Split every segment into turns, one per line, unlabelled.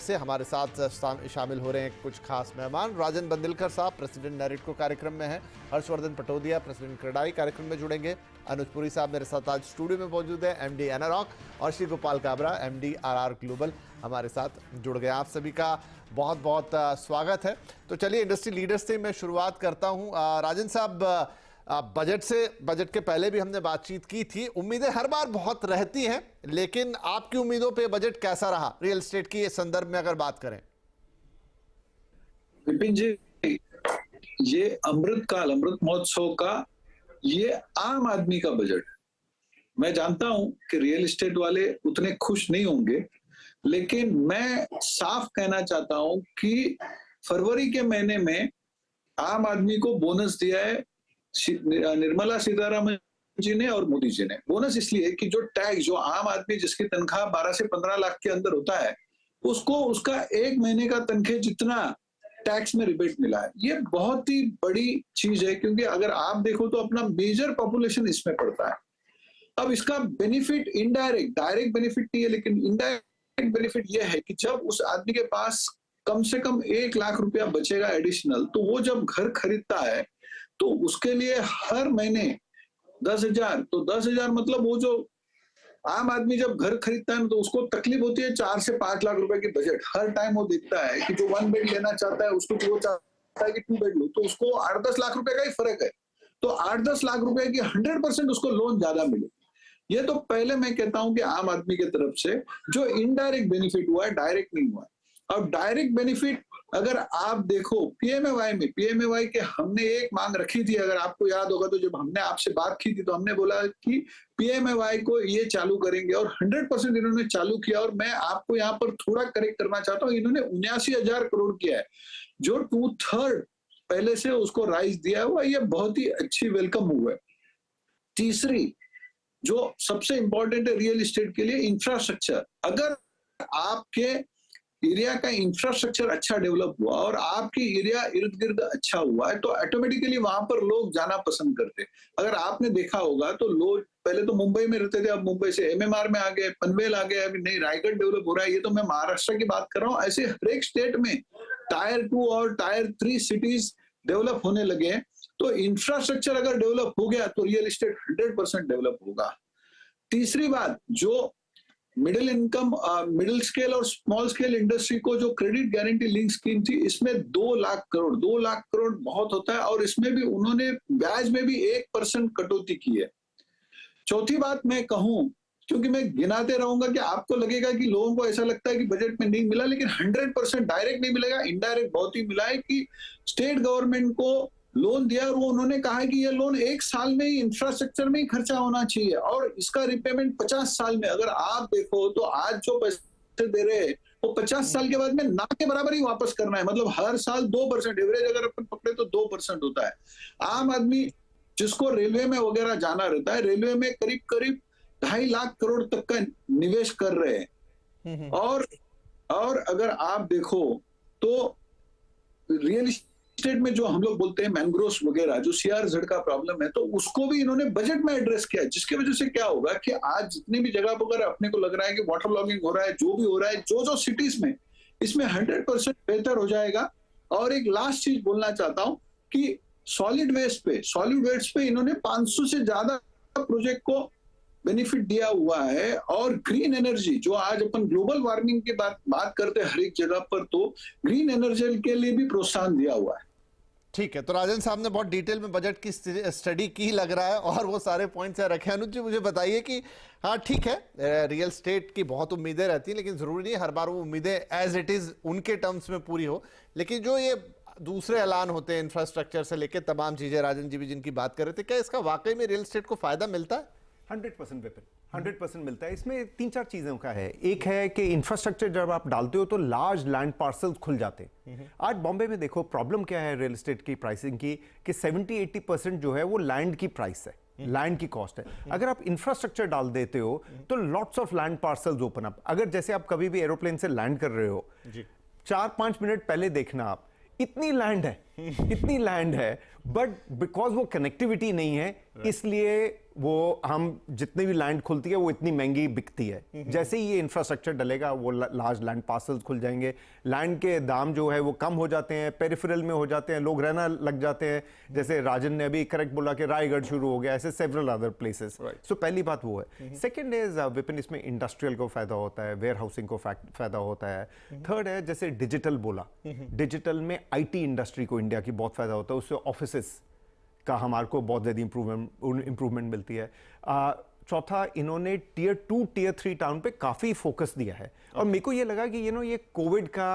से हमारे साथ शामिल हो रहे हैं कुछ खास मेहमान। राजन बंदिलकर साहब प्रेसिडेंट नैरेडको कार्यक्रम में हैं, हर्षवर्धन पटोदिया प्रेसिडेंट क्रेडाई कार्यक्रम में जुड़ेंगे, अनुज पुरी साहब मेरे साथ आज स्टूडियो में मौजूद है, एमडी एनारॉक, और Shri Gopal Kabra MD RR global हमारे साथ जुड़ गए। आप सभी का बहुत बहुत स्वागत है। तो चलिए इंडस्ट्री लीडर्स से मैं शुरुआत करता हूँ। राजन साहब, बजट के पहले भी हमने बातचीत की थी, उम्मीदें हर बार बहुत रहती हैं, लेकिन आपकी उम्मीदों पे बजट कैसा रहा रियल एस्टेट की संदर्भ में अगर बात करें?
विपिन जी, ये अमृत महोत्सव का ये आम आदमी का बजट है। मैं जानता हूं कि रियल एस्टेट वाले उतने खुश नहीं होंगे, लेकिन मैं साफ कहना चाहता हूं कि फरवरी के महीने में आम आदमी को बोनस दिया है निर्मला सीतारमण जी ने और मोदी जी ने। बोनस इसलिए कि जो टैक्स, जो आम आदमी जिसकी तनख्वाह 12 से 15 लाख के अंदर होता है, उसको उसका एक महीने का तनख्वाह जितना टैक्स में रिबेट मिला है। ये बहुत ही बड़ी चीज है, क्योंकि अगर आप देखो तो अपना मेजर पॉपुलेशन इसमें पड़ता है। अब इसका बेनिफिट इनडायरेक्ट, डायरेक्ट बेनिफिट नहीं है, लेकिन इनडायरेक्ट बेनिफिट यह है कि जब उस आदमी के पास कम से कम 1 लाख रुपया बचेगा एडिशनल, तो वो जब घर खरीदता है तो उसके लिए हर महीने 10,000, तो 10,000 मतलब वो जो आम आदमी जब घर खरीदता है तो उसको तकलीफ होती है 4 से 5 लाख रुपए की बजट। हर टाइम वो देखता है कि जो 1 बेड लेना चाहता है उसको, वो चाहता है कि 2 बेड लो, तो उसको 8-10 लाख रुपए का ही फर्क है। तो 8-10 लाख रुपए की 100% उसको लोन ज्यादा मिले। ये तो पहले मैं कहता हूं कि आम आदमी की तरफ से जो इनडायरेक्ट बेनिफिट हुआ है, डायरेक्ट नहीं हुआ है। अब डायरेक्ट बेनिफिट अगर आप देखो पीएमएवाई में, पीएमएवाई के हमने एक मांग रखी थी, अगर आपको याद होगा तो जब हमने आपसे बात की थी तो हमने बोला कि पीएमएवाई को ये चालू करेंगे, और 100% इन्होंने चालू किया। और मैं आपको यहाँ पर थोड़ा करेक्ट करना चाहता हूँ, इन्होंने 79,000 करोड़ किया है, जो 2/3 पहले से उसको राइज दिया हुआ। ये बहुत ही अच्छी वेलकम हुआ है। तीसरी जो सबसे इंपॉर्टेंट है रियल एस्टेट के लिए, इंफ्रास्ट्रक्चर। अगर आपके एरिया का इंफ्रास्ट्रक्चर अच्छा डेवलप हुआ और आपकी एरिया इर्द गिर्द अच्छा हुआ है, तो ऑटोमेटिकली वहां पर लोग जाना पसंद करते हैं। अगर आपने देखा होगा तो लोग पहले तो मुंबई में रहते थे, अब मुंबई से एमएमआर में आ गए, पनवेल आ गए, अभी नहीं रायगढ़ डेवलप हो रहा है। ये तो मैं महाराष्ट्र की बात कर रहा हूँ। ऐसे हर एक स्टेट में टायर 2 और टायर 3 सिटीज डेवलप होने लगे हैं। तो इंफ्रास्ट्रक्चर अगर डेवलप हो गया तो रियल एस्टेट 100% डेवलप होगा। तीसरी बात, जो मिडिल इनकम, मिडिल स्केल और स्मॉल स्केल इंडस्ट्री को जो क्रेडिट गारंटी लिंक स्कीम थी, इसमें 2 लाख करोड़ बहुत होता है, और इसमें भी उन्होंने ब्याज में भी 1% कटौती की है। चौथी बात मैं कहूं, क्योंकि मैं गिनाते रहूंगा कि आपको लगेगा कि लोगों को ऐसा लगता है कि बजट में नहीं मिला, लेकिन 100% डायरेक्ट नहीं मिलेगा, इनडायरेक्ट बहुत ही मिला है। कि स्टेट गवर्नमेंट को लोन दिया, और वो उन्होंने कहा है कि ये लोन 1 साल में ही इंफ्रास्ट्रक्चर में ही खर्चा होना चाहिए, और इसका रिपेमेंट 50 साल में। अगर आप देखो तो आज जो पैसे दे रहे हैं वो 50 साल के बाद में ना के बराबर ही वापस करना है। मतलब हर साल 2%, एवरेज अगर अपन पकड़े तो 2% होता है। आम आदमी जिसको रेलवे में वगैरह जाना रहता है, रेलवे में करीब 2.5 लाख करोड़ तक का निवेश कर रहे हैं। और अगर आप देखो तो रियल स्टेट में जो हम लोग बोलते हैं मैंग्रोव्स वगैरह, जो सीआरजेड का प्रॉब्लम है, तो उसको भी इन्होंने बजट में एड्रेस किया है। जिसकी वजह से क्या होगा कि आज जितनी भी जगह पर अपने को लग रहा है कि वाटर लॉगिंग हो रहा है, जो भी हो रहा है, जो सिटीज में, इसमें 100% बेहतर हो जाएगा। और एक लास्ट चीज बोलना चाहता हूं कि सॉलिड वेस्ट पे इन्होंने 500 से ज्यादा प्रोजेक्ट को बेनिफिट दिया हुआ है। और ग्रीन एनर्जी, जो आज अपन ग्लोबल वार्मिंग की बात करते हैं हर एक जगह पर, तो ग्रीन एनर्जी के लिए भी प्रोत्साहन दिया हुआ है।
ठीक है, तो राजन साहब ने बहुत डिटेल में बजट की स्टडी की लग रहा है, और वो सारे पॉइंट्स रखे। अनुज जी, मुझे बताइए कि हाँ ठीक है, रियल एस्टेट की बहुत उम्मीदें रहती हैं, लेकिन जरूरी नहीं हर बार वो उम्मीदें एज इट इज उनके टर्म्स में पूरी हो। लेकिन जो ये दूसरे ऐलान होते हैं इंफ्रास्ट्रक्चर से लेकर तमाम चीजें, राजन जी भी जिनकी बात कर रहे थे, क्या इसका वाकई में रियल एस्टेट को फायदा मिलता है?
100% विपिन, 100% मिलता है। इसमें 3-4 चीज़ों का है। एक है कि इंफ्रास्ट्रक्चर जब आप डालते हो तो लार्ज लैंड पार्सल्स खुल जाते हैं। आज बॉम्बे में देखो प्रॉब्लम क्या है रियल एस्टेट की प्राइसिंग की, कि 70-80% जो है वो लैंड की प्राइस है, लैंड की कॉस्ट है। अगर आप इंफ्रास्ट्रक्चर डाल देते हो तो lots of land parcels open up. अगर जैसे आप कभी भी एरोप्लेन से लैंड कर रहे हो, 4-5 मिनट पहले देखना आप, इतनी लैंड है बट बिकॉज वो कनेक्टिविटी नहीं है, इसलिए वो हम जितनी भी लैंड खुलती है वो इतनी महंगी बिकती है। जैसे ही ये इंफ्रास्ट्रक्चर डलेगा वो लार्ज लैंड पार्सल्स खुल जाएंगे, लैंड के दाम जो है वो कम हो जाते हैं, पेरिफेरल में हो जाते हैं, लोग रहना लग जाते हैं। जैसे राजन ने अभी करेक्ट बोला कि रायगढ़ शुरू हो गया, ऐसे सेवरल अदर प्लेसेस। सो पहली बात वो है। सेकेंड इज विपिन, इसमें इंडस्ट्रियल को फायदा होता है, वेयर हाउसिंग को फायदा होता है। थर्ड है जैसे डिजिटल बोला, डिजिटल में IT इंडस्ट्री को इंडिया की बहुत फायदा होता है, उससे ऑफिसेस का हमारे को बहुत ज़्यादा इंप्रूवमेंट मिलती है। चौथा, इन्होंने टियर 2 टियर 3 टाउन पे काफ़ी फोकस दिया है। और मेरे को ये लगा कि ये कोविड का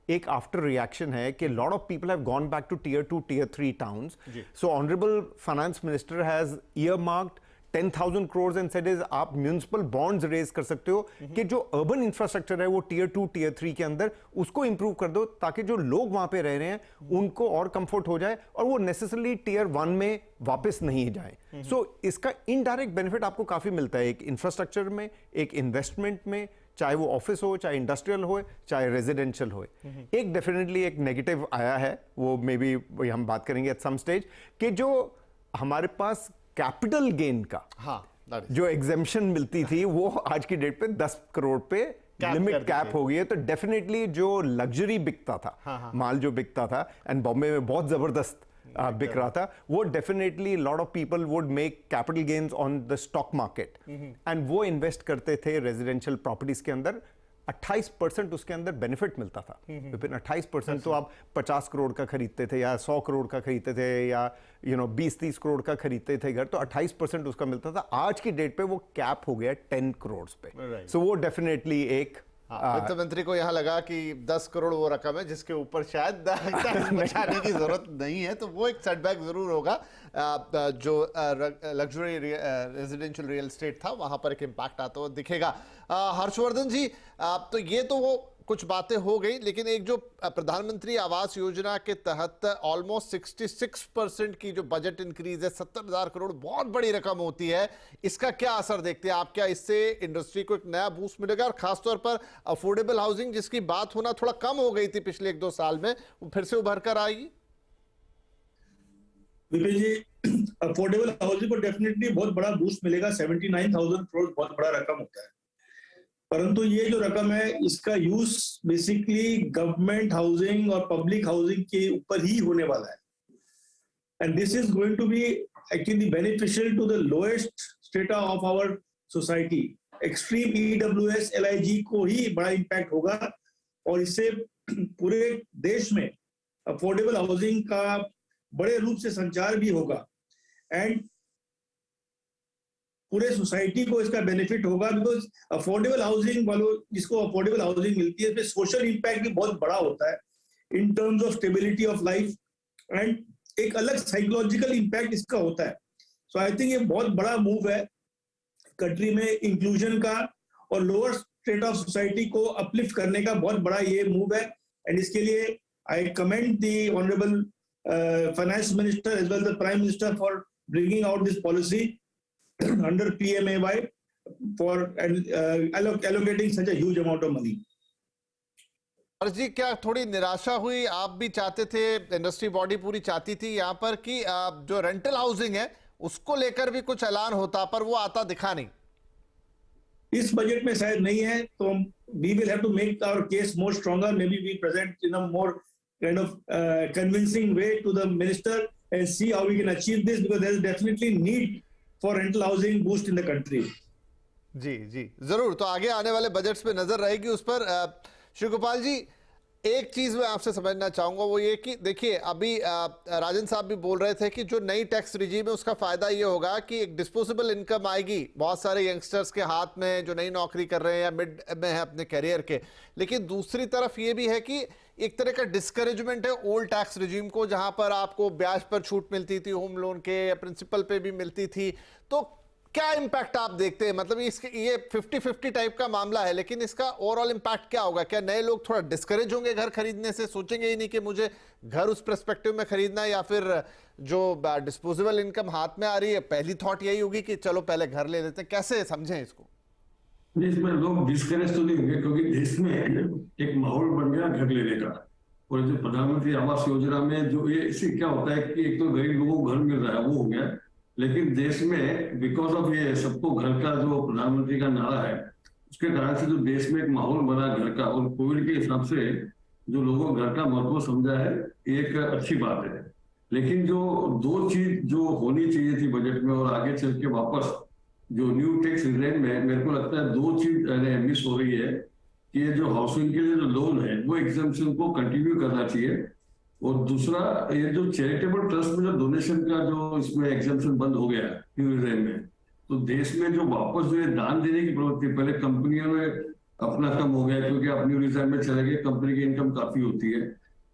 एक आफ्टर रिएक्शन है कि lot of people have gone back to tier 2 tier 3 towns. So honourable finance minister has earmarked 10,000 crores and said is आप म्यूनिसिपल बॉन्ड्स रेज कर सकते हो कि जो अर्बन इंफ्रास्ट्रक्चर है वो टियर 2 टियर 3 के अंदर उसको इंप्रूव कर दो, ताकि जो लोग वहां पे रह रहे हैं उनको और कंफर्ट हो जाए और वो नेसेसरली टियर 1 में वापस नहीं जाए। सो इसका इनडायरेक्ट बेनिफिट आपको काफी मिलता है, एक इंफ्रास्ट्रक्चर में, एक इन्वेस्टमेंट में, चाहे वो ऑफिस हो, चाहे इंडस्ट्रियल हो, चाहे रेजिडेंशियल हो। एक डेफिनेटली एक नेगेटिव आया है, वो मे बी हम बात करेंगे एट सम स्टेज, कि जो हमारे पास कैपिटल गेन का जो एग्जेम्पशन मिलती थी वो आज की डेट पे 10 करोड़ पे लिमिट कैप हो गई है। तो डेफिनेटली जो लग्जरी बिकता था, माल जो बिकता था एंड बॉम्बे में बहुत जबरदस्त बिक रहा था, वो definitely lot of people would make capital gains on the stock market and वो इन्वेस्ट करते थे रेजिडेंशियल प्रॉपर्टीज के अंदर। 28% उसके अंदर बेनिफिट मिलता था। विपिन 28% तो आप 50 करोड़ का खरीदते थे या 100 करोड़ का खरीदते थे या 20-30 करोड़ का खरीदते थे घर, तो 28% उसका मिलता था। आज की डेट पे वो कैप हो गया 10 करोड़ पे। सो वो डेफिनेटली एक
वित्त मंत्री को यहाँ लगा कि 10 करोड़ वो रकम है जिसके ऊपर शायद बचाने की जरूरत नहीं है, तो वो एक सेटबैक जरूर होगा। जो लग्जरी रेजिडेंशियल रियल एस्टेट था वहां पर एक इम्पैक्ट आता हुआ दिखेगा। हर्षवर्धन जी, तो ये तो वो कुछ बातें हो गई, लेकिन एक जो प्रधानमंत्री आवास योजना के तहत ऑलमोस्ट 66% की जो बजट इंक्रीज है, 70,000 करोड़, बहुत बड़ी रकम होती है। इसका क्या असर देखते हैं आप? क्या इससे इंडस्ट्री को एक नया बूस्ट मिलेगा? और खासतौर पर अफोर्डेबल हाउसिंग जिसकी बात होना थोड़ा कम हो गई थी पिछले 1-2 साल में, वो फिर से उभर कर आएगी?
विपिन जी, अफोर्डेबल हाउसिंग को डेफिनेटली बहुत बड़ा बूस्ट मिलेगा। 79,000 करोड़ बहुत बड़ा रकम होता है, परंतु ये जो रकम है इसका यूज बेसिकली गवर्नमेंट हाउसिंग और पब्लिक हाउसिंग के ऊपर ही होने वाला है। And this is going to be actually beneficial to the lowest strata of our society. Extreme EWS LIG को ही बड़ा इम्पैक्ट होगा और इससे पूरे देश में अफोर्डेबल हाउसिंग का बड़े रूप से संचार भी होगा एंड पूरे सोसाइटी को इसका बेनिफिट होगा। बिकॉज अफोर्डेबल हाउसिंग वालों जिसको अफोर्डेबल हाउसिंग मिलती है इसमें सोशल इंपैक्ट भी बहुत बड़ा होता है in terms of stability of life and एक अलग साइकोलॉजिकल इंपैक्ट इसका होता है। सो आई थिंक ये बहुत बड़ा मूव है कंट्री में इंक्लूजन का और लोअर स्टेट ऑफ सोसाइटी को अपलिफ्ट करने का बहुत बड़ा ये मूव है। एंड इसके लिए I commend the honourable finance minister as well the prime minister for bringing out this policy under PMAY for allocating such a huge amount of money.
जी, क्या थोड़ी निराशा हुई? आप भी चाहते थे, इंडस्ट्री बॉडी पूरी चाहती थी यहाँ पर कि जो रेंटल हाउसिंग है उसको लेकर भी कुछ ऐलान होता, पर वो आता दिखा नहीं।
इस बजट में शायद नहीं है, तो we will have to make our case more stronger. Maybe we present in a more kind of convincing way to the minister and see how we can achieve this, because there is definitely need for rental housing boost in the country.
जी जी, जरूर। तो आगे आने वाले budgets पे नजर रहेगी उस पर। श्री गोपाल जी, एक चीज मैं आपसे समझना चाहूंगा, वो ये कि देखिए अभी राजन साहब भी बोल रहे थे कि जो नई टैक्स रिजीम है उसका फायदा ये होगा कि एक डिस्पोजेबल इनकम आएगी बहुत सारे यंगस्टर्स के हाथ में जो नई नौकरी कर रहे हैं या मिड में है अपने करियर के। लेकिन दूसरी तरफ ये भी है कि एक तरह का डिस्करेजमेंट है ओल्ड टैक्स रिजीम को, जहां पर आपको ब्याज पर छूट मिलती थी, होम लोन के, प्रिंसिपल पे भी मिलती थी। तो क्या इंपैक्ट आप देखते हैं? मतलब ये 50-50 टाइप का मामला है, लेकिन इसका ओवरऑल इंपैक्ट क्या होगा? क्या नए लोग थोड़ा डिस्करेज होंगे घर खरीदने से, सोचेंगे ही नहीं कि मुझे घर उस पर्सपेक्टिव में खरीदना है, या फिर जो डिस्पोजेबल इनकम हाथ में आ रही है पहली थॉट यही होगी कि चलो पहले घर ले लेते हैं? कैसे समझें इसको?
इसमें लोग डिस्करेज तो नहीं होंगे, क्योंकि देश में एक माहौल बन गया घर लेने का। और जो प्रधानमंत्री आवास योजना में जो ये इससे क्या होता है कि एक तो गरीब लोगों को घर मिल रहा है वो हो गया, लेकिन देश में बिकॉज ऑफ ये सबको घर का जो प्रधानमंत्री का नारा है, उसके कारण से जो देश में एक माहौल बना घर का, और कोविड के हिसाब से जो लोगों को घर का महत्व समझा है, एक अच्छी बात है। लेकिन जो दो चीज जो होनी चाहिए थी बजट में और आगे चल के वापस जो न्यू टैक्स रिजर्व में, मेरे को लगता है दो चीज मिस हो रही है कि ये जो हाउसिंग के लिए जो लोन है वो एग्जाम्पशन को कंटिन्यू करना चाहिए, और दूसरा ये जो चैरिटेबल ट्रस्ट में जो डोनेशन का जो इसमें एग्जाम्पशन बंद हो गया न्यू रिजर्व में, तो देश में जो वापस जो ये दान देने की प्रवृत्ति, पहले कंपनियों में अपना कम हो गया क्योंकि आप न्यू रिजर्व में चले गए, कंपनी की इनकम काफी होती है,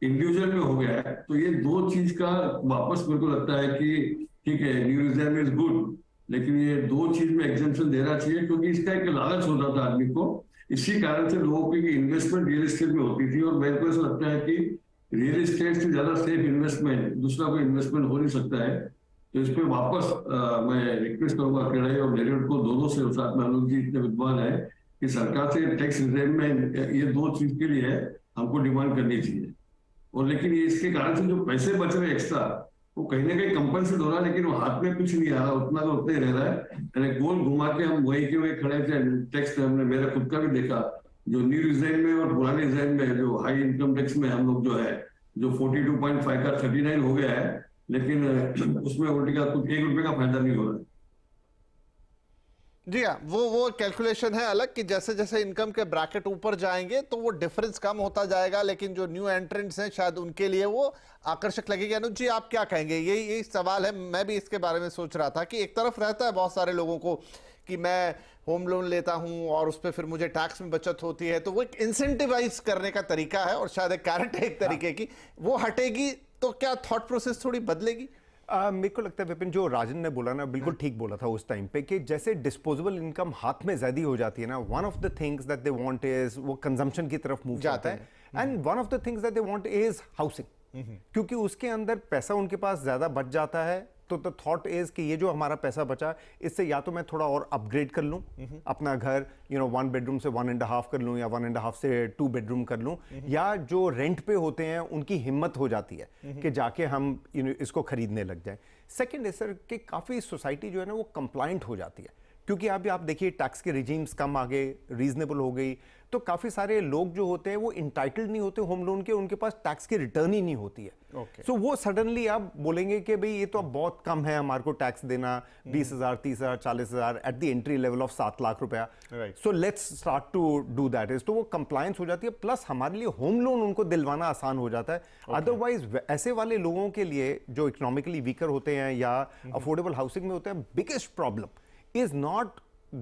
इंडिविजुअल में हो गया है, तो ये दो चीज का वापस मेरे को लगता है कि ठीक है न्यू रिजर्व इज गुड, लेकिन ये दो चीज में एग्जाम्पशन देना चाहिए, क्योंकि इसका एक लालच होता था आदमी को, इसी कारण से लोगों की इन्वेस्टमेंट रियल एस्टेट में होती थी, और मेरे को ऐसा लगता है कि रियल एस्टेट से ज्यादा सेफ इन्वेस्टमेंट दूसरा कोई इन्वेस्टमेंट हो नहीं सकता है। तो इस पे वापस मैं रिक्वेस्ट करूंगा क्रेडाई और नेरेट को, दोनों से, साथ में आनंद जी इतने विद्वान है कि सरकार से टैक्स रिजर्व में ये दो चीज के लिए हमको डिमांड करनी चाहिए, और लेकिन ये इसके कारण से जो पैसे बच रहे एक्स्ट्रा वो कहीं ना कहीं कंपनसेट हो रहा है, लेकिन वो हाथ में कुछ नहीं आ रहा, उतना तो उतना ही रह रहा है, गोल घुमा के हम वही के वही खड़े थे। टैक्स हमने मेरा खुद का भी देखा, जो न्यू रिजाइन में और पुराने रिजाइन में जो हाई इनकम टैक्स में हम लोग जो है जो 42.5 का 39 हो गया है, लेकिन उसमें उल्टी का कुछ ₹1 का फायदा नहीं हो रहा है।
जी हाँ, वो कैलकुलेशन है अलग कि जैसे जैसे इनकम के ब्रैकेट ऊपर जाएंगे तो वो डिफरेंस कम होता जाएगा, लेकिन जो न्यू एंट्रेंट्स हैं शायद उनके लिए वो आकर्षक लगेगा। अनुज जी, आप क्या कहेंगे? यही सवाल है, मैं भी इसके बारे में सोच रहा था कि एक तरफ रहता है बहुत सारे लोगों को कि मैं होम लोन लेता हूं और उस पर फिर मुझे टैक्स में बचत होती है, तो वो एक इंसेंटिवाइज करने का तरीका है और शायद एक कैरेट है एक तरीके की, वो हटेगी तो क्या थॉट प्रोसेस थोड़ी बदलेगी?
मेरे को लगता है विपिन, जो राजन ने बोला ना बिल्कुल ठीक बोला था उस टाइम पे, कि जैसे डिस्पोजेबल इनकम हाथ में ज्यादा हो जाती है ना, one of the things that they want is वो कंजम्पशन की तरफ मूव जाता है, and one of the things that they want is housing, क्योंकि उसके अंदर पैसा उनके पास ज्यादा बच जाता है। तो द थॉट इज कि ये जो हमारा पैसा बचा, इससे या तो मैं थोड़ा और अपग्रेड कर लूं अपना घर, 1 बेडरूम से 1.5 कर लूं, या 1.5 से 2 बेडरूम कर लूं, या जो रेंट पे होते हैं उनकी हिम्मत हो जाती है कि जाके हम इसको खरीदने लग जाएं। सेकंड है सर कि काफ़ी सोसाइटी जो है ना वो कंप्लाइंट हो जाती है, क्योंकि अभी आप देखिए टैक्स के रिजीम्स कम आ गए, रीजनेबल हो गई, तो काफ़ी सारे लोग जो होते हैं वो इंटाइटल्ड नहीं होते होम लोन के, उनके पास टैक्स की रिटर्न ही नहीं होती है। सो वो सडनली आप बोलेंगे कि भाई ये तो अब बहुत कम है हमारे को टैक्स देना, 20,000, 30,000, 40,000 at the entry level of 7 lakh रुपया, so let's start to do that is, तो वो कंप्लायंस हो जाती है, प्लस हमारे लिए होम लोन उनको दिलवाना आसान हो जाता है। अदरवाइज ऐसे वाले लोगों के लिए जो इकोनॉमिकली वीकर होते हैं या अफोर्डेबल हाउसिंग में होते हैं, biggest problem is not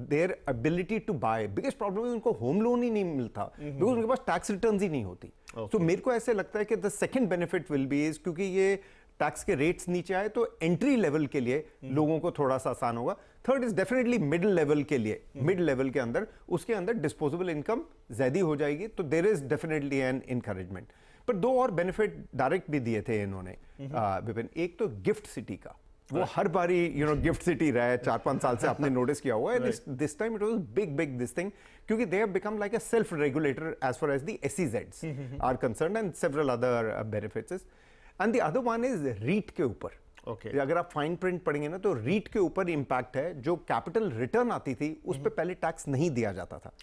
their ability to buy, biggest problem है उनको होम लोन ही नहीं मिलता बिकॉज उनके पास टैक्स रिटर्न्स ही नहीं होती। तो मेरे को ऐसे लगता है कि the second benefit will be is, क्योंकि ये टैक्स के रेट्स नीचे आए तो एंट्री लेवल के लिए लोगों को थोड़ा सा आसान होगा। Third is definitely middle level के लिए, मिड लेवल के अंदर उसके अंदर डिस्पोजेबल इनकम ज्यादा हो जाएगी, तो there is definitely an encouragement. पर दो और बेनिफिट डायरेक्ट भी दिए थे इन्होंने विपिन, एक तो गिफ्ट सिटी का, वो हर बारी गिफ्ट सिटी रहा है, 4-5 साल से आपने नोटिस किया हुआ है, this time it was big this thing, क्योंकि they have become like a self regulator as far as the SEZs are concerned and several other benefits. And the other one is REIT के ऊपर। अगर आप fine print पढ़ेंगे ना तो रीट के ऊपर इंपैक्ट है, जो कैपिटल रिटर्न आती थी उस पर पहले टैक्स नहीं दिया जाता था,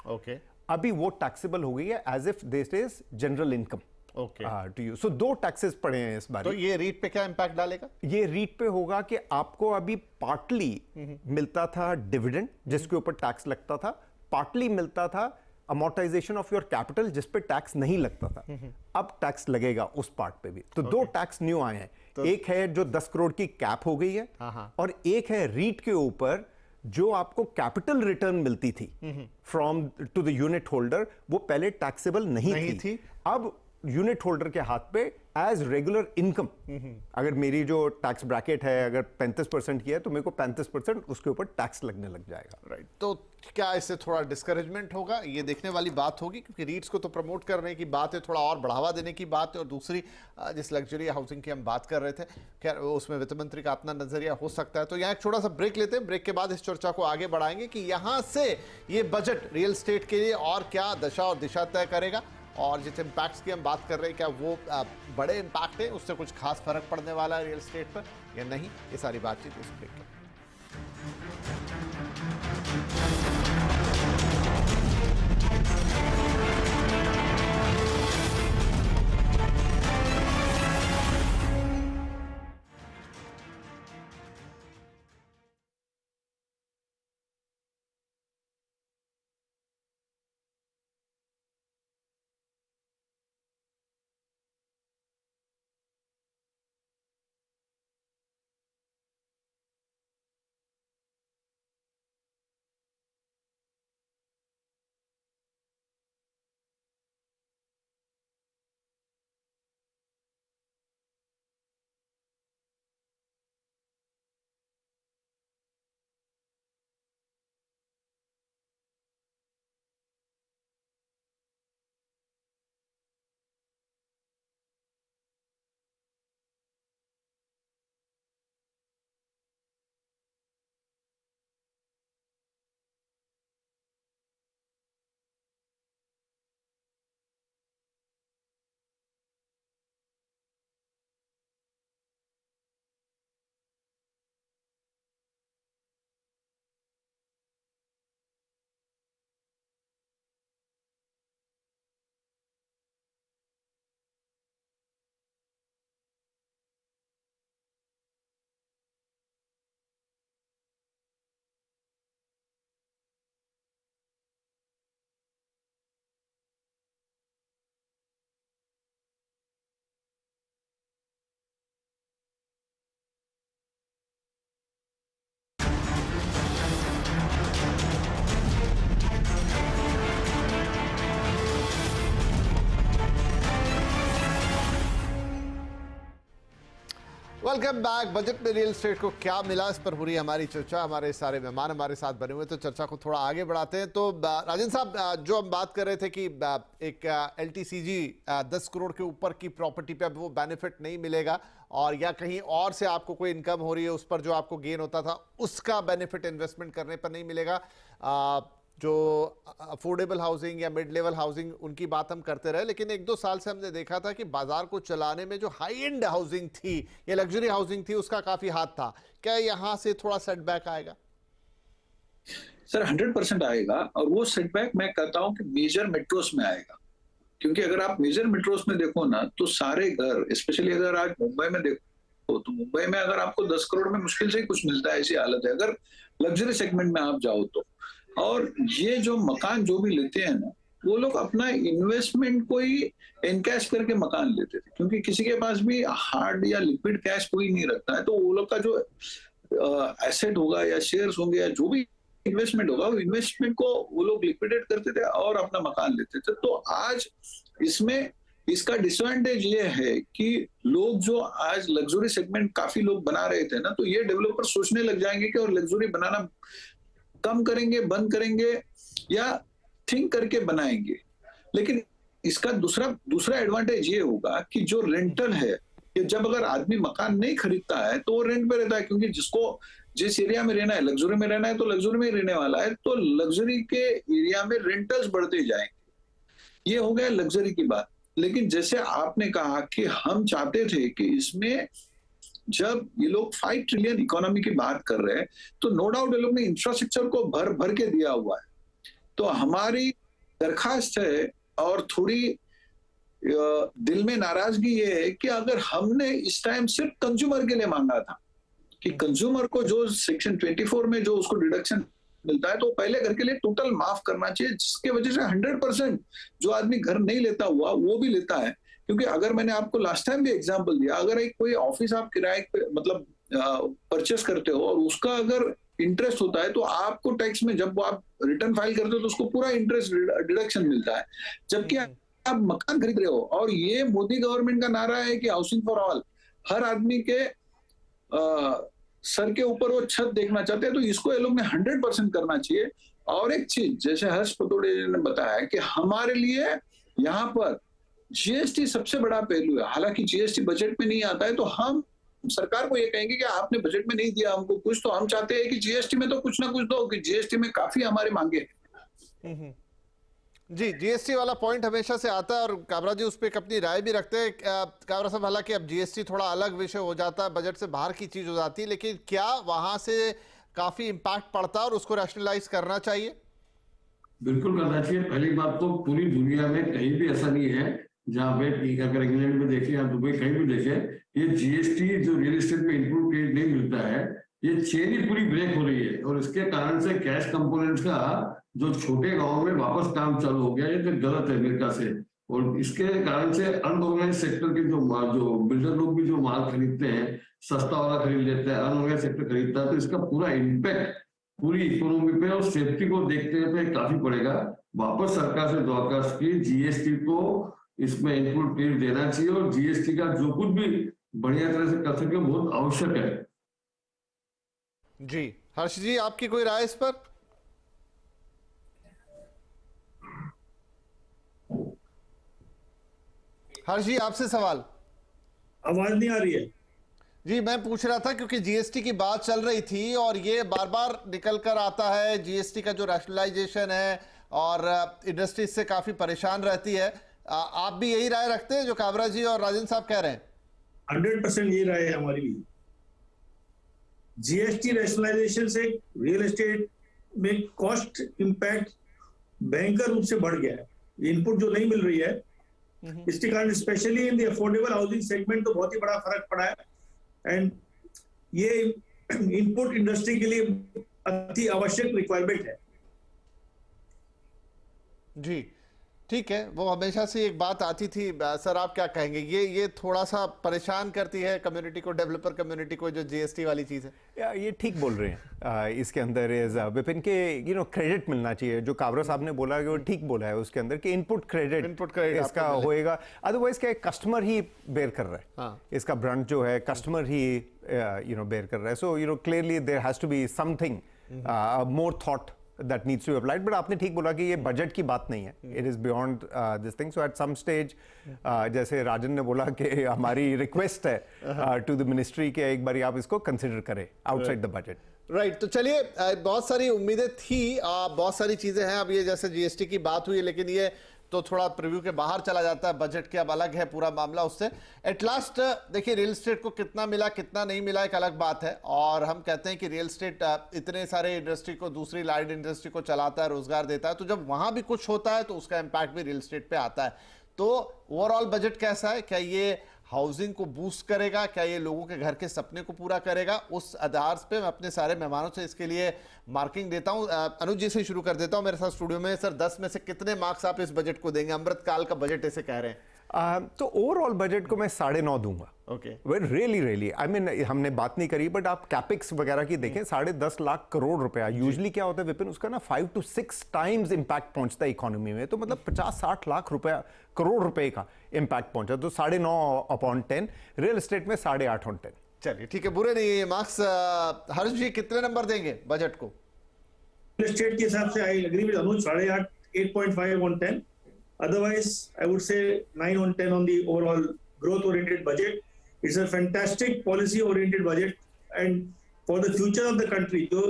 अभी वो टैक्सेबल हो गई है as if this is general income to you. So 2 taxes पड़े हैं इस बार।
तो ये रीट पे क्या इंपैक्ट डालेगा?
ये रीट पे होगा कि आपको अभी पार्टली मिलता था डिविडेंड जिसके ऊपर टैक्स लगता था, पार्टली मिलता था अमोर्टाइजेशन ऑफ योर कैपिटल जिस पे टैक्स नहीं लगता था, अब टैक्स लगेगा उस पार्ट पे भी। तो 2 टैक्स न्यू आए हैं, तो एक है जो 10 करोड़ की कैप हो गई है, और एक है रीट के ऊपर जो आपको कैपिटल रिटर्न मिलती थी from to the unit holder, वो पहले टैक्सेबल नहीं थी। अब यूनिट होल्डर के हाथ पे एज रेगुलर इनकम, अगर मेरी जो टैक्स ब्रैकेट है अगर 35% की है तो मेरे को 35% उसके ऊपर टैक्स लगने लग जाएगा।
राइट, तो क्या इससे थोड़ा डिस्करेजमेंट होगा? ये देखने वाली बात होगी, क्योंकि रीट्स को तो प्रमोट करने की बात है, थोड़ा और बढ़ावा देने की बात है, और दूसरी जिस लग्जरी हाउसिंग की हम बात कर रहे थे, क्या उसमें वित्त मंत्री का अपना नजरिया हो सकता है। तो यहाँ एक छोटा सा ब्रेक लेते हैं, ब्रेक के बाद इस चर्चा को आगे बढ़ाएंगे कि यहाँ से ये बजट रियल एस्टेट के लिए और क्या दशा और दिशा तय करेगा, और जिस इम्पैक्ट्स की हम बात कर रहे हैं क्या वो बड़े इम्पैक्ट है, उससे कुछ खास फर्क पड़ने वाला है रियल एस्टेट पर या नहीं, ये सारी बातचीत इस ब्रेक के वेलकम बैक। बजट में रियल एस्टेट को क्या मिला, इस पर हो रही है हमारी चर्चा। हमारे सारे मेहमान हमारे साथ बने हुए, तो चर्चा को थोड़ा आगे बढ़ाते हैं। तो राजन साहब, जो हम बात कर रहे थे कि एक LTCG 10 करोड़ के ऊपर की प्रॉपर्टी पे अब वो बेनिफिट नहीं मिलेगा, और या कहीं और से आपको कोई इनकम हो रही है उस पर जो आपको गेन होता था उसका बेनिफिट इन्वेस्टमेंट करने पर नहीं मिलेगा। जो अफोर्डेबल हाउसिंग या मिड लेवल हाउसिंग, उनकी बात हम करते रहे, लेकिन 1-2 साल से हमने देखा था कि बाजार को चलाने में जो हाई एंड हाउसिंग थी या लग्जरी हाउसिंग थी उसका काफी हाथ था। क्या यहां से थोड़ा सेटबैक आएगा?
सर 100% आएगा, और वो सेटबैक मैं कहता हूं कि मेजर मेट्रोस में आएगा। क्योंकि अगर आप मेजर मेट्रोस में देखो ना, तो सारे घर, स्पेशली अगर आज मुंबई में देखो तो मुंबई में अगर आपको 10 करोड़ में मुश्किल से ही कुछ मिलता है, ऐसी हालत है अगर लग्जरी सेगमेंट में आप जाओ तो। और ये जो मकान जो भी लेते हैं ना, वो लोग अपना इन्वेस्टमेंट को ही एनकैश करके मकान लेते थे, क्योंकि किसी के पास भी हार्ड या लिक्विड कैश कोई नहीं रखता है। तो वो लोग का जो एसेट होगा या शेयर्स होंगे या जो भी इन्वेस्टमेंट होगा, वो इन्वेस्टमेंट को वो लोग लिक्विडेट करते थे और अपना मकान लेते थे। तो आज इसमें इसका डिसएडवांटेज ये है कि लोग जो आज लग्जरी सेगमेंट काफी लोग बना रहे थे ना, तो ये डेवलपर सोचने लग जाएंगे कि और लग्जरी बनाना कम करेंगे, बंद करेंगे या थिंक करके बनाएंगे। लेकिन इसका दूसरा एडवांटेज ये होगा कि जो रेंटल है, कि जब अगर आदमी मकान नहीं खरीदता है तो वो रेंट पे रहता है, क्योंकि जिसको जिस एरिया में रहना है, लग्जरी में रहना है तो लग्जरी में ही रहने वाला है, तो लग्जरी के एरिया में रेंटल्स बढ़ते जाएंगे। ये हो गया लग्जरी की बात। लेकिन जैसे आपने कहा कि हम चाहते थे कि इसमें जब ये लोग 5 ट्रिलियन इकोनॉमी की बात कर रहे हैं, तो नो डाउट ये लोग ने इंफ्रास्ट्रक्चर को भर भर के दिया हुआ है। तो हमारी दरखास्त है और थोड़ी दिल में नाराजगी ये है कि अगर हमने इस टाइम सिर्फ कंज्यूमर के लिए मांगा था कि कंज्यूमर को जो सेक्शन 24 में जो उसको डिडक्शन मिलता है, तो पहले घर के लिए टोटल माफ करना चाहिए, जिसके वजह से 100% जो आदमी घर नहीं लेता हुआ वो भी लेता है। क्योंकि अगर मैंने आपको लास्ट टाइम भी एग्जांपल दिया, अगर एक कोई ऑफिस आप किराए पे मतलब परचेस करते हो और उसका अगर इंटरेस्ट होता है, तो आपको टैक्स में जब आप रिटर्न फाइल करते हो तो उसको पूरा इंटरेस्ट डिडक्शन मिलता है। जबकि आप मकान खरीद रहे हो, और ये मोदी गवर्नमेंट का नारा है कि हाउसिंग फॉर ऑल, हर आदमी के सर के ऊपर वो छत देखना चाहते हैं, तो इसको ये लोग ने 100% करना चाहिए। और एक चीज जैसे हर्ष पतौड़े ने बताया कि हमारे लिए यहाँ पर GST सबसे बड़ा पहलू है। हालांकि GST बजट में नहीं आता है, तो हम सरकार को ये कहेंगे कि आपने बजट में नहीं दिया हमको कुछ, तो हम चाहते हैं कि GST में तो कुछ ना कुछ दो, कि GST में काफी हमारे मांगे हैं।
जी, GST वाला पॉइंट हमेशा से आता है, और काबरा जी उस पर अपनी राय भी रखते हैं। काबरा साहब, हालांकि अब GST थोड़ा अलग विषय हो जाता है, बजट से बाहर की चीज हो जाती है, लेकिन क्या वहां से काफी इंपैक्ट पड़ता है और उसको रैशनलाइज करना चाहिए?
बिल्कुल करना चाहिए। पहली बात तो पूरी दुनिया में कहीं भी ऐसा नहीं है जहाँ पे, अगर इंग्लैंड में देखें या दुबई कहीं भी देखें, ये GST जो रियल एस्टेट में इनपुट क्रेडिट नहीं मिलता है, ये चेन ही पूरी ब्रेक हो रही है। और इसके कारण से कैश कंपोनेंट्स का जो छोटे गांव में वापस काम चालू हो गया, ये तो गलत है अमेरिका से। और इसके कारण से अनऑर्गेनाइज सेक्टर के जो बिल्डर लोग भी जो माल खरीदते हैं, सस्ता वाला खरीद लेते हैं, अनऑर्गेनाइज सेक्टर खरीदता है, तो इसका पूरा इम्पैक्ट पूरी इकोनॉमी पे और सेफ्टी को देखते हुए काफी पड़ेगा। वापस सरकार से दरखास्त की GST को इसमें इनपुट क्रेडिट देना चाहिए, और GST का जो कुछ भी बढ़िया तरह से कर सके बहुत आवश्यक है।
जी, हर्ष जी, आपकी कोई राय इस पर? हर्ष जी, आपसे सवाल।
आवाज नहीं आ रही है
जी, मैं पूछ रहा था क्योंकि GST की बात चल रही थी और ये बार बार निकल कर आता है, GST का जो रैशनलाइजेशन है, और इंडस्ट्री इससे काफी परेशान रहती है। आप भी यही राय रखते हैं जो काबरा जी और राजन साहब कह रहे हैं?
100% ये राय है हमारी भी। GST रैशनलाइजेशन से रियल एस्टेट में कॉस्ट इंपैक्ट भयंकर रूप से बढ़ गया है। इनपुट जो नहीं मिल रही है, इसके कारण specially in the affordable housing segment तो बहुत ही बड़ा फर्क पड़ा है। एंड ये इनपुट इंडस्ट्री के लिए अति आवश्यक रिक्वायरमेंट है।
जी, ठीक है, वो हमेशा से एक बात आती थी। सर आप क्या कहेंगे, ये थोड़ा सा परेशान करती है कम्युनिटी को, डेवलपर कम्युनिटी को, जो जीएसटी वाली चीज़ है?
ये ठीक बोल रहे हैं। इसके अंदर इज विपिन के क्रेडिट मिलना चाहिए। जो काबरा साहब ने बोला कि वो ठीक बोला है उसके अंदर कि इनपुट क्रेडिट इसका होएगा, अदरवाइज क्या कस्टमर ही बेयर कर रहा है।
हाँ।
इसका ब्रांड जो है कस्टमर ही बेयर कर रहा है। So clearly there has to be something more thought that needs to be applied, but आपने ठीक बोला कि ये बजट की बात नहीं है, it is beyond this thing. So at some stage जैसे राजन ने बोला कि हमारी रिक्वेस्ट है to the ministry कि एक बार आप इसको कंसिडर करें outside the budget.
राइट तो चलिए, बहुत सारी उम्मीदें थी, बहुत सारी चीजें हैं। अब ये जैसे जीएसटी की बात हुई, लेकिन ये तो थोड़ा प्रीव्यू के बाहर चला जाता है, बजट के अब अलग है पूरा मामला उससे। एट लास्ट देखिए, रियल एस्टेट को कितना मिला कितना नहीं मिला एक अलग बात है, और हम कहते हैं कि रियल एस्टेट इतने सारे इंडस्ट्री को, दूसरी लाइट इंडस्ट्री को चलाता है, रोजगार देता है, तो जब वहां भी कुछ होता है तो उसका इंपैक्ट भी रियल एस्टेट पे आता है। तो ओवरऑल बजट कैसा है? क्या ये हाउसिंग को बूस्ट करेगा? क्या ये लोगों के घर के सपने को पूरा करेगा? उस आधार पे मैं अपने सारे मेहमानों से इसके लिए मार्किंग देता हूं। अनुज जी से शुरू कर देता हूं मेरे साथ स्टूडियो में। सर 10 में से कितने मार्क्स आप इस बजट को देंगे? अमृतकाल का बजट ऐसे कह रहे हैं।
तो ओवरऑल बजट को मैं 9.5 दूंगा।
ओके,
रियली आई मीन हमने बात नहीं करी, बट आप कैपेक्स वगैरह की देखें, 10.5 लाख करोड़ रुपया यूजुअली क्या होता है विपिन, उसका ना 5 to 6 टाइम्स इंपैक्ट पहुंचता है इकोनॉमी में। तो मतलब 50-60 लाख रुपया, करोड़ रुपए का इंपैक्ट पहुंचा। तो 9.5/10, रियल एस्टेट में 8.5/10।
चलिए ठीक है, बुरे नहीं है ये मार्क्स। हर्ष जी कितने नंबर देंगे बजट को?
रियल एस्टेट के हिसाब से I agree with Anuj, 8.5, 8.5/10. Otherwise, I would say 9/10 on the overall growth-oriented budget. It's a fantastic policy-oriented budget, and for the future of the country, जो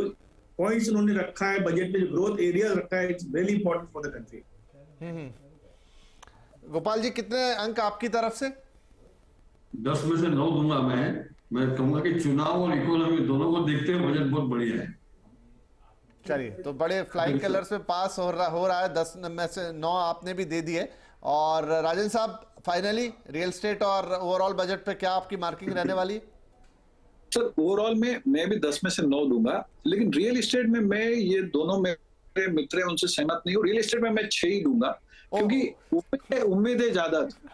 points उन्होंने रखा है बजट में, जो growth areas रखा है, it's really important for the country.
Gopal ji कितने अंक आपकी तरफ से?
10 में से 9 दूंगा मैं कहूंगा कि चुनाव और इकोनॉमी दोनों को देखते हुए बजट बहुत बढ़िया है।
चलिए, तो बड़े फ्लाइंग कलर्स में पास हो रहा है। 10 में से 9 आपने भी दे दिए। और राजन साहब, फाइनली रियल एस्टेट और ओवरऑल बजट पे क्या आपकी मार्किंग रहने वाली है?
सर ओवरऑल में मैं भी 10 में से 9 दूंगा, लेकिन रियल एस्टेट में मैं, ये दोनों मेरे मित्र हैं उनसे सहमत नहीं हूँ। रियल एस्टेट में मैं 6 ही दूंगा, क्योंकि उम्मीदें ज्यादा थी।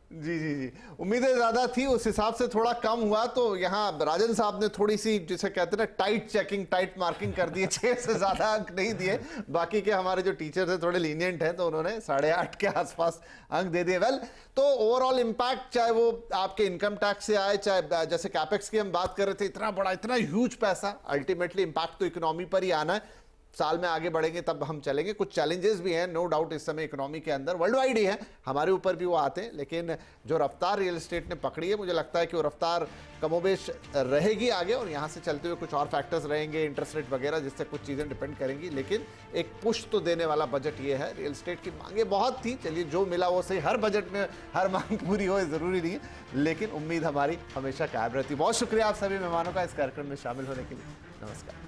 जी, उम्मीदें ज्यादा थी, उस हिसाब से थोड़ा कम हुआ। तो यहाँ राजन साहब ने थोड़ी सी, जिसे कहते हैं ना, टाइट चेकिंग, टाइट मार्किंग कर दी है। 6 से ज्यादा अंक नहीं दिए। बाकी के हमारे जो टीचर्स हैं थोड़े लीनियंट हैं, तो उन्होंने 8.5 के आसपास अंक दे दिए। वेल, तो ओवरऑल इंपैक्ट, चाहे वो आपके इनकम टैक्स से आए, चाहे जैसे कैपेक्स की हम बात कर रहे थे, इतना बड़ा, इतना ह्यूज पैसा, अल्टीमेटली इंपैक्ट तो इकोनॉमी पर ही आना है। साल में आगे बढ़ेंगे तब हम चलेंगे। कुछ चैलेंजेस भी हैं, नो डाउट, इस समय इकोनॉमी के अंदर, वर्ल्ड वाइड ही है, हमारे ऊपर भी वो आते हैं। लेकिन जो रफ्तार रियल एस्टेट ने पकड़ी है, मुझे लगता है कि वो रफ्तार कमोबेश रहेगी आगे, और यहाँ से चलते हुए कुछ और फैक्टर्स रहेंगे, इंटरेस्ट रेट वगैरह, जिससे कुछ चीज़ें डिपेंड करेंगी। लेकिन एक पुश तो देने वाला बजट ये है। रियल एस्टेट की मांगे बहुत थी, चलिए जो मिला वो सही। हर बजट में हर मांग पूरी हो ज़रूरी नहीं है, लेकिन उम्मीद हमारी हमेशा कायम रहती। बहुत शुक्रिया आप सभी मेहमानों का इस कार्यक्रम में शामिल होने के लिए। नमस्कार।